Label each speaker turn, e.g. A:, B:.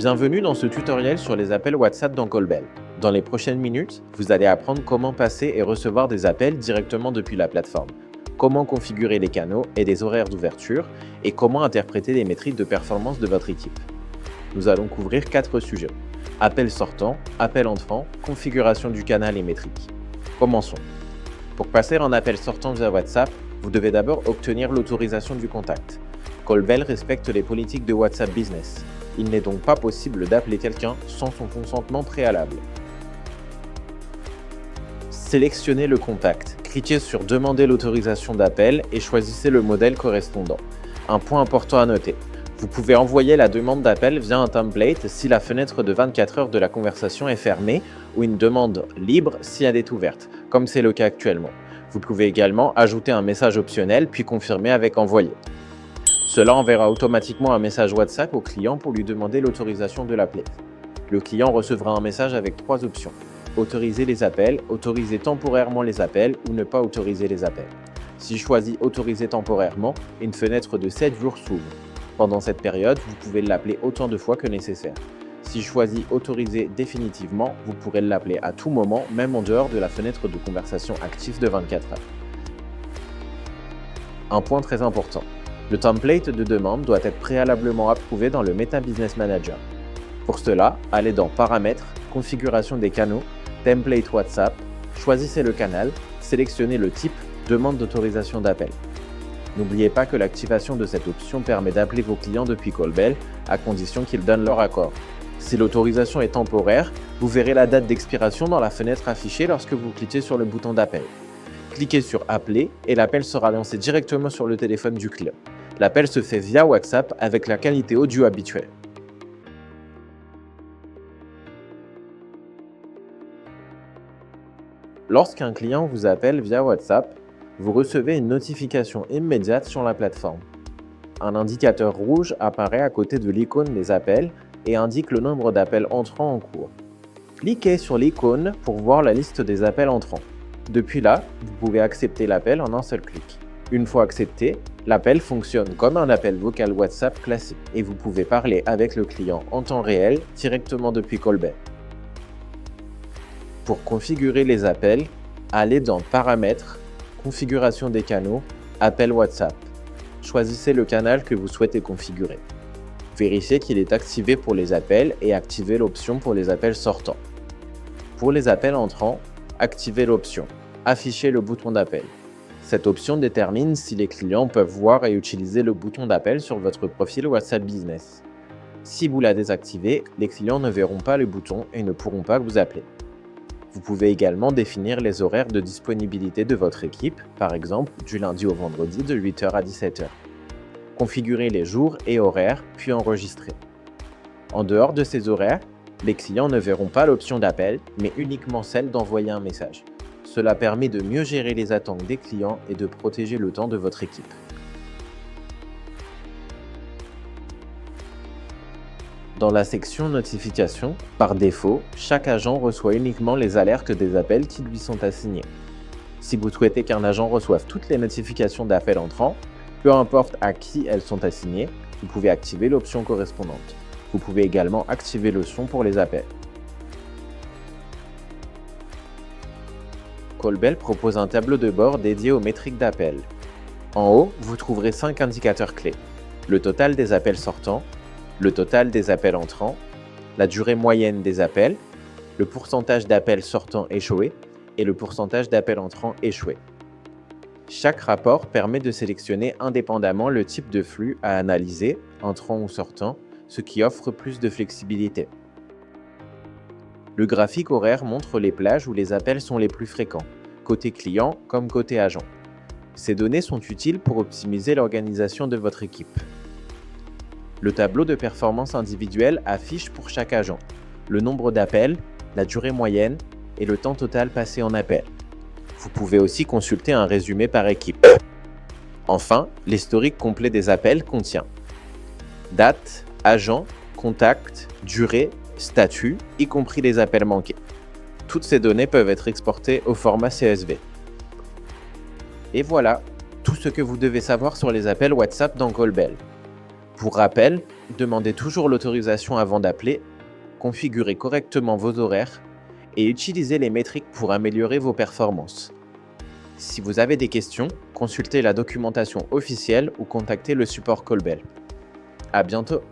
A: Bienvenue dans ce tutoriel sur les appels WhatsApp dans Callbell. Dans les prochaines minutes, vous allez apprendre comment passer et recevoir des appels directement depuis la plateforme, comment configurer les canaux et des horaires d'ouverture et comment interpréter les métriques de performance de votre équipe. Nous allons couvrir 4 sujets. Appel sortant, appel entrant, configuration du canal et métriques. Commençons. Pour passer un appel sortant via WhatsApp, vous devez d'abord obtenir l'autorisation du contact. Callbell respecte les politiques de WhatsApp Business. Il n'est donc pas possible d'appeler quelqu'un sans son consentement préalable. Sélectionnez le contact. Cliquez sur « Demander l'autorisation d'appel » et choisissez le modèle correspondant. Un point important à noter. Vous pouvez envoyer la demande d'appel via un template si la fenêtre de 24 heures de la conversation est fermée ou une demande libre si elle est ouverte, comme c'est le cas actuellement. Vous pouvez également ajouter un message optionnel puis confirmer avec « Envoyer ». Cela enverra automatiquement un message WhatsApp au client pour lui demander l'autorisation de l'appeler. Le client recevra un message avec 3 options. Autoriser les appels, autoriser temporairement les appels ou ne pas autoriser les appels. S'il choisit autoriser temporairement, une fenêtre de 7 jours s'ouvre. Pendant cette période, vous pouvez l'appeler autant de fois que nécessaire. S'il choisit autoriser définitivement, vous pourrez l'appeler à tout moment, même en dehors de la fenêtre de conversation active de 24 heures. Un point très important. Le template de demande doit être préalablement approuvé dans le Meta Business Manager. Pour cela, allez dans Paramètres, Configuration des canaux, Template WhatsApp, choisissez le canal, sélectionnez le type Demande d'autorisation d'appel. N'oubliez pas que l'activation de cette option permet d'appeler vos clients depuis Callbell, à condition qu'ils donnent leur accord. Si l'autorisation est temporaire, vous verrez la date d'expiration dans la fenêtre affichée lorsque vous cliquez sur le bouton d'appel. Cliquez sur « Appeler » et l'appel sera lancé directement sur le téléphone du client. L'appel se fait via WhatsApp avec la qualité audio habituelle. Lorsqu'un client vous appelle via WhatsApp, vous recevez une notification immédiate sur la plateforme. Un indicateur rouge apparaît à côté de l'icône des appels et indique le nombre d'appels entrants en cours. Cliquez sur l'icône pour voir la liste des appels entrants. Depuis là, vous pouvez accepter l'appel en un seul clic. Une fois accepté, l'appel fonctionne comme un appel vocal WhatsApp classique et vous pouvez parler avec le client en temps réel directement depuis Callbell. Pour configurer les appels, allez dans Paramètres, Configuration des canaux, Appel WhatsApp. Choisissez le canal que vous souhaitez configurer. Vérifiez qu'il est activé pour les appels et activez l'option pour les appels sortants. Pour les appels entrants, activez l'option « Afficher le bouton d'appel ». Cette option détermine si les clients peuvent voir et utiliser le bouton d'appel sur votre profil WhatsApp Business. Si vous la désactivez, les clients ne verront pas le bouton et ne pourront pas vous appeler. Vous pouvez également définir les horaires de disponibilité de votre équipe, par exemple du lundi au vendredi de 8 h à 17 h. Configurer les jours et horaires, puis enregistrer. En dehors de ces horaires, les clients ne verront pas l'option d'appel, mais uniquement celle d'envoyer un message. Cela permet de mieux gérer les attentes des clients et de protéger le temps de votre équipe. Dans la section Notifications, par défaut, chaque agent reçoit uniquement les alertes des appels qui lui sont assignés. Si vous souhaitez qu'un agent reçoive toutes les notifications d'appels entrants, peu importe à qui elles sont assignées, vous pouvez activer l'option correspondante. Vous pouvez également activer le son pour les appels. Callbell propose un tableau de bord dédié aux métriques d'appel. En haut, vous trouverez 5 indicateurs clés. Le total des appels sortants, le total des appels entrants, la durée moyenne des appels, le pourcentage d'appels sortants échoués et le pourcentage d'appels entrants échoués. Chaque rapport permet de sélectionner indépendamment le type de flux à analyser, entrant ou sortant, ce qui offre plus de flexibilité. Le graphique horaire montre les plages où les appels sont les plus fréquents, côté client comme côté agent. Ces données sont utiles pour optimiser l'organisation de votre équipe. Le tableau de performance individuelle affiche pour chaque agent le nombre d'appels, la durée moyenne et le temps total passé en appel. Vous pouvez aussi consulter un résumé par équipe. Enfin, l'historique complet des appels contient date, agent, contact, durée, statut, y compris les appels manqués. Toutes ces données peuvent être exportées au format CSV. Et voilà, tout ce que vous devez savoir sur les appels WhatsApp dans Callbell. Pour rappel, Demandez toujours l'autorisation avant d'appeler, configurez correctement vos horaires et utilisez les métriques pour améliorer vos performances. Si vous avez des questions, consultez la documentation officielle ou contactez le support Callbell. À bientôt!